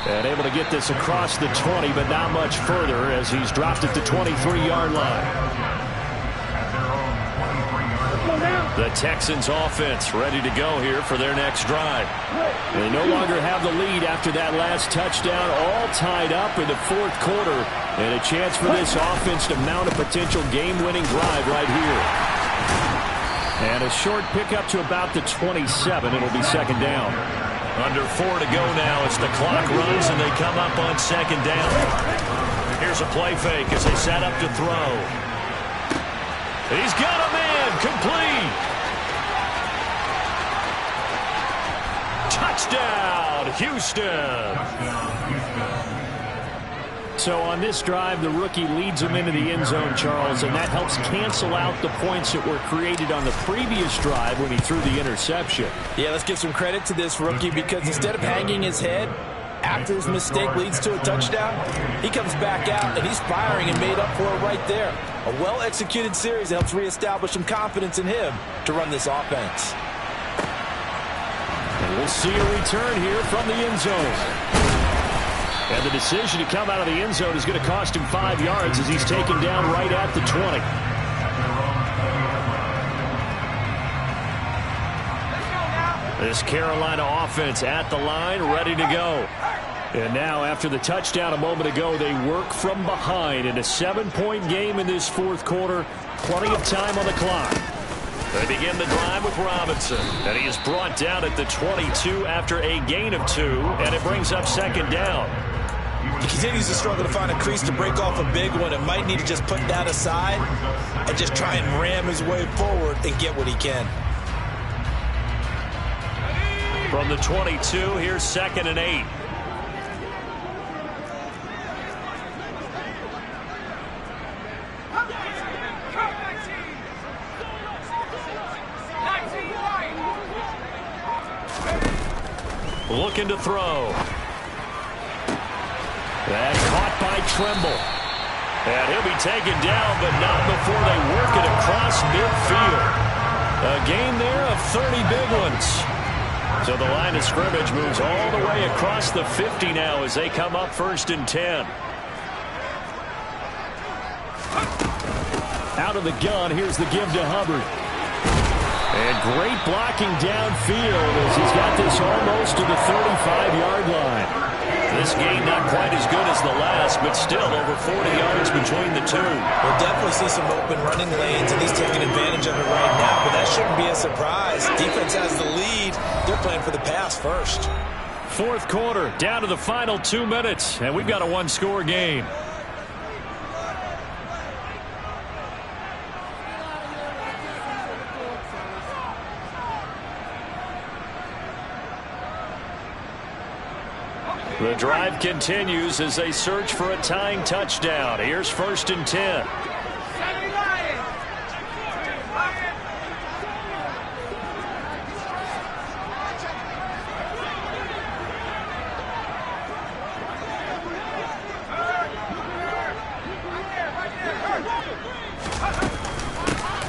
And able to get this across the 20, but not much further as he's dropped at the 23-yard line. The Texans offense ready to go here for their next drive. They no longer have the lead after that last touchdown, all tied up in the 4th quarter. And a chance for this offense to mount a potential game-winning drive right here. And a short pickup to about the 27. It'll be 2nd down. Under 4 to go now as the clock runs and they come up on 2nd down. Here's a play fake as they set up to throw. He's got a man, complete. Touchdown, Houston. So on this drive, the rookie leads him into the end zone, Charles, and that helps cancel out the points that were created on the previous drive when he threw the interception. Yeah, let's give some credit to this rookie because instead of hanging his head after his mistake leads to a touchdown, he comes back out and he's firing and made up for it right there. A well-executed series that helps reestablish some confidence in him to run this offense. And we'll see a return here from the end zone. And the decision to come out of the end zone is going to cost him 5 yards as he's taken down right at the 20. This Carolina offense at the line, ready to go. And now after the touchdown a moment ago, they work from behind in a 7-point game in this 4th quarter. Plenty of time on the clock. They begin the drive with Robinson. And he is brought down at the 22 after a gain of 2. And it brings up 2nd down. He continues to struggle to find a crease to break off a big one and might need to just put that aside and just try and ram his way forward and get what he can. From the 22, here's 2nd and 8. Looking to throw. That caught by Tremble. And he'll be taken down, but not before they work it across midfield. A gain there of 30 big ones. So the line of scrimmage moves all the way across the 50 now as they come up 1st and 10. Out of the gun, here's the give to Hubbard. And great blocking downfield as he's got this almost to the 35-yard line. This game not quite as good as the last, but still over 40 yards between the two. We'll definitely see some open running lanes, and he's taking advantage of it right now, but that shouldn't be a surprise. Defense has the lead. They're playing for the pass first. 4th quarter, down to the final 2 minutes, and we've got a 1-score game. The drive continues as they search for a tying touchdown. Here's 1st and 10.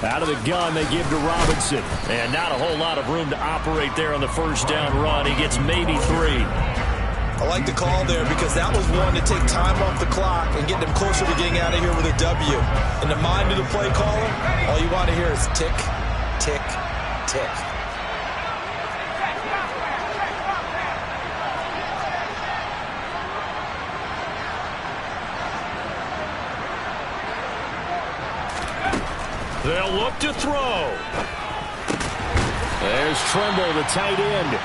Out of the gun, they give to Robinson. And not a whole lot of room to operate there on the first down run. He gets maybe 3. I like the call there because that was one to take time off the clock and get them closer to getting out of here with a W. In the mind of the play caller, all you want to hear is tick, tick, tick. They'll look to throw. There's Trimble, the tight end.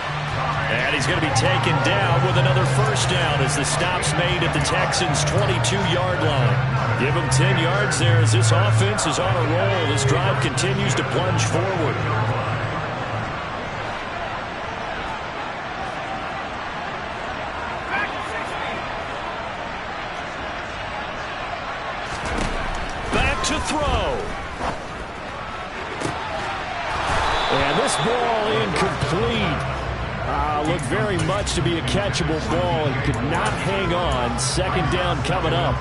And he's going to be taken down with another first down as the stop's made at the Texans' 22-yard line. Give him 10 yards there as this offense is on a roll. This drive continues to plunge forward. Back to throw. And this ball incomplete. Looked very much to be a catchable ball and could not hang on. Second down coming up.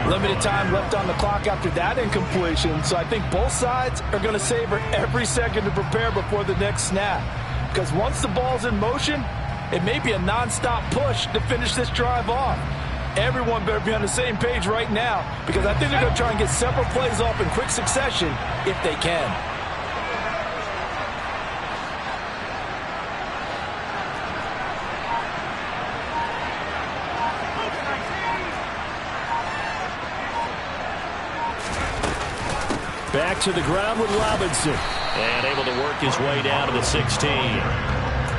Limited time left on the clock after that incompletion, so I think both sides are going to savor every second to prepare before the next snap. Because once the ball's in motion, it may be a nonstop push to finish this drive off. Everyone better be on the same page right now because I think they're going to try and get several plays off in quick succession if they can. Back to the ground with Robinson. And able to work his way down to the 16.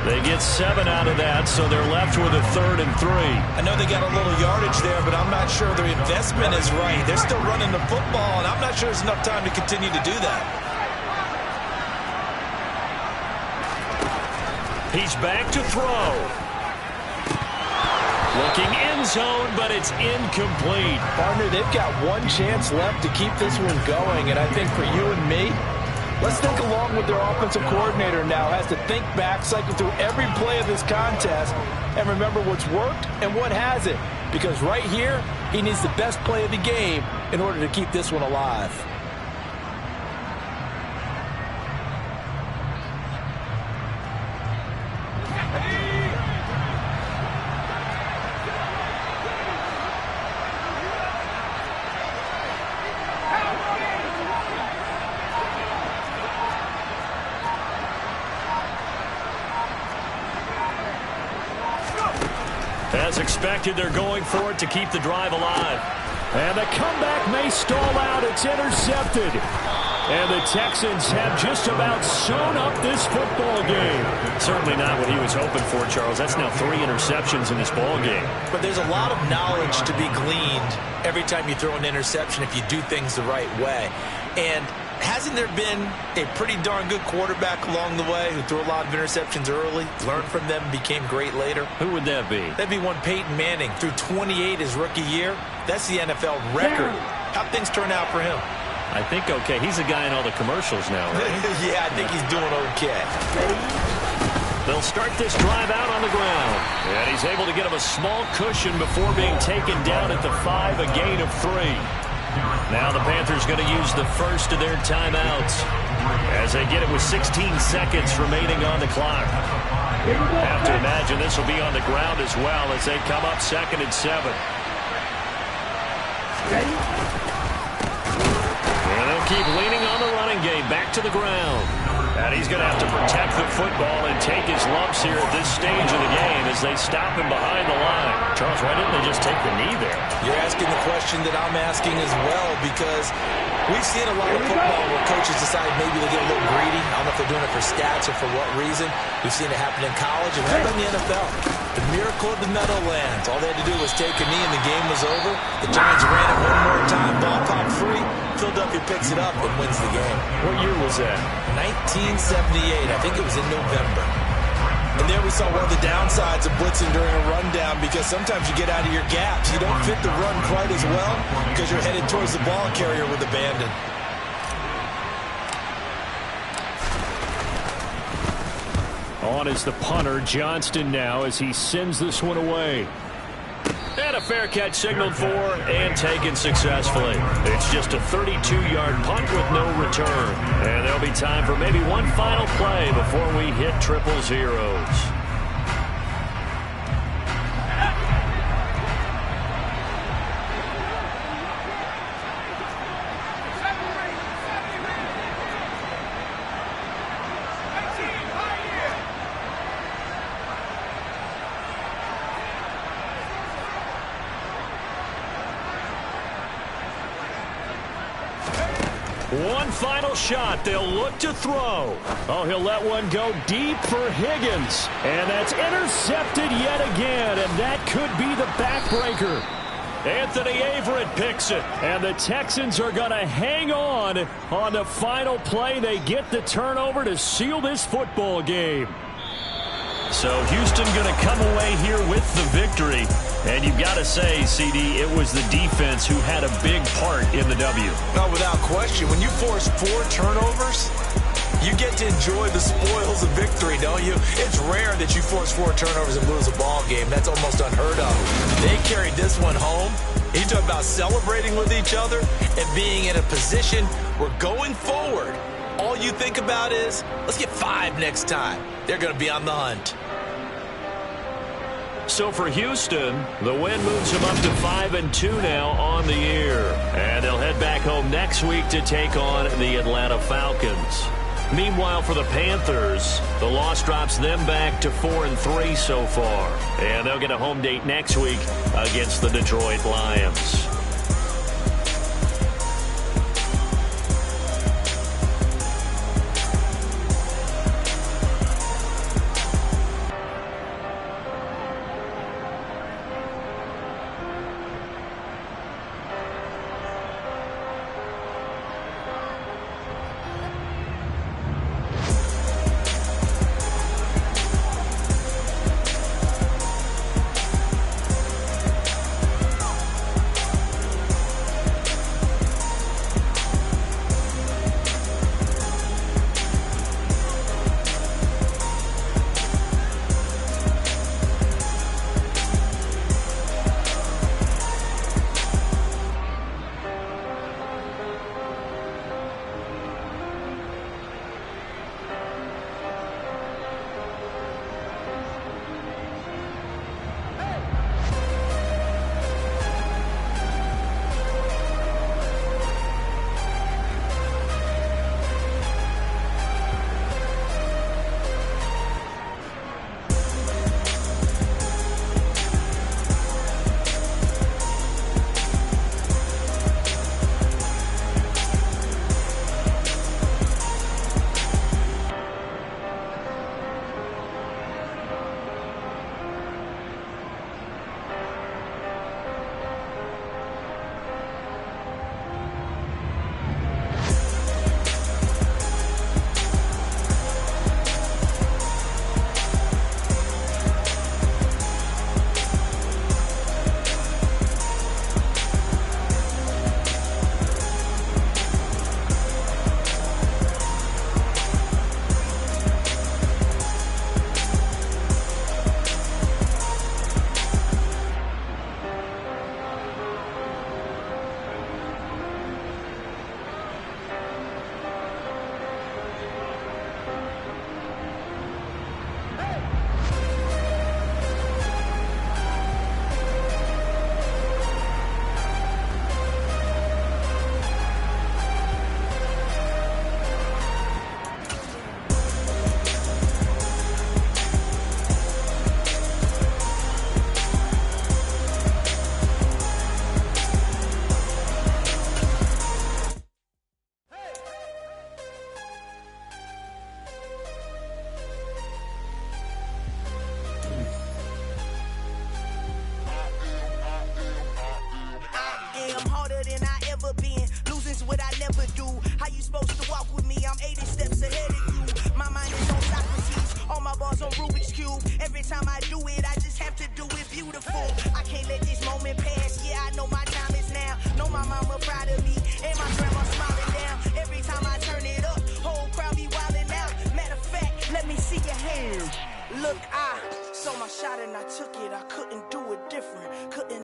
They get 7 out of that, so they're left with a 3rd and 3. I know they got a little yardage there, but I'm not sure their investment is right. They're still running the football, and I'm not sure there's enough time to continue to do that. He's back to throw. Looking end zone, but it's incomplete. Partner, they've got one chance left to keep this one going, and I think for you and me, let's think along with their offensive coordinator now. Has to think back, cycle through every play of this contest, and remember what's worked and what hasn't. Because right here, he needs the best play of the game in order to keep this one alive. As expected, they're going for it to keep the drive alive. And the comeback may stall out. It's intercepted. And the Texans have just about sewn up this football game. Certainly not what he was hoping for, Charles. That's now 3 interceptions in this ball game. But there's a lot of knowledge to be gleaned every time you throw an interception if you do things the right way. And hasn't there been a pretty darn good quarterback along the way who threw a lot of interceptions early, learned from them, became great later? Who would that be? That'd be one Peyton Manning. Threw 28 his rookie year. That's the NFL record. How'd things turn out for him? I think okay. He's the guy in all the commercials now, right? Yeah, I think he's doing okay. They'll start this drive out on the ground. And he's able to get him a small cushion before being taken down at the 5, a gain of 3. Now the Panthers going to use the first of their timeouts as they get it with 16 seconds remaining on the clock. Have to imagine this will be on the ground as well as they come up 2nd and 7. And they'll keep leaning on the running game. Back to the ground. And he's going to have to protect the football and take his lumps here at this stage of the game as they stop him behind the line. Charles, why didn't they just take the knee there? You're asking the question that I'm asking as well, because we've seen a lot of football where coaches decide maybe they get a little greedy. I don't know if they're doing it for stats or for what reason. We've seen it happen in college and happen in the NFL. The miracle of the Meadowlands. All they had to do was take a knee and the game was over. The Giants ran it one more time, ball popped free. Philadelphia picks it up and wins the game. What year was that? 1978. I think it was in November. And there we saw one of the downsides of blitzing during a rundown, because sometimes you get out of your gaps. You don't fit the run quite as well because you're headed towards the ball carrier with abandon. On is the punter, Johnston, now as he sends this one away. And And a fair catch signaled for and taken successfully. It's just a 32-yard punt with no return. And there'll be time for maybe one final play before we hit triple zeros. One final shot. They'll look to throw. Oh, he'll let one go deep for Higgins. And that's intercepted yet again. And that could be the backbreaker. Anthony Averett picks it. And the Texans are going to hang on the final play. They get the turnover to seal this football game. So Houston going to come away here with the victory. And you've got to say, CD, it was the defense who had a big part in the W. No, without question. When you force 4 turnovers, you get to enjoy the spoils of victory, don't you? It's rare that you force 4 turnovers and lose a ball game. That's almost unheard of. They carried this one home. You talk about celebrating with each other and being in a position where going forward, all you think about is, let's get 5 next time. They're going to be on the hunt. So for Houston, the win moves them up to 5-2 now on the year. And they'll head back home next week to take on the Atlanta Falcons. Meanwhile, for the Panthers, the loss drops them back to 4-3 so far. And they'll get a home date next week against the Detroit Lions. Look, I saw my shot and I took it. I couldn't do it different. Couldn't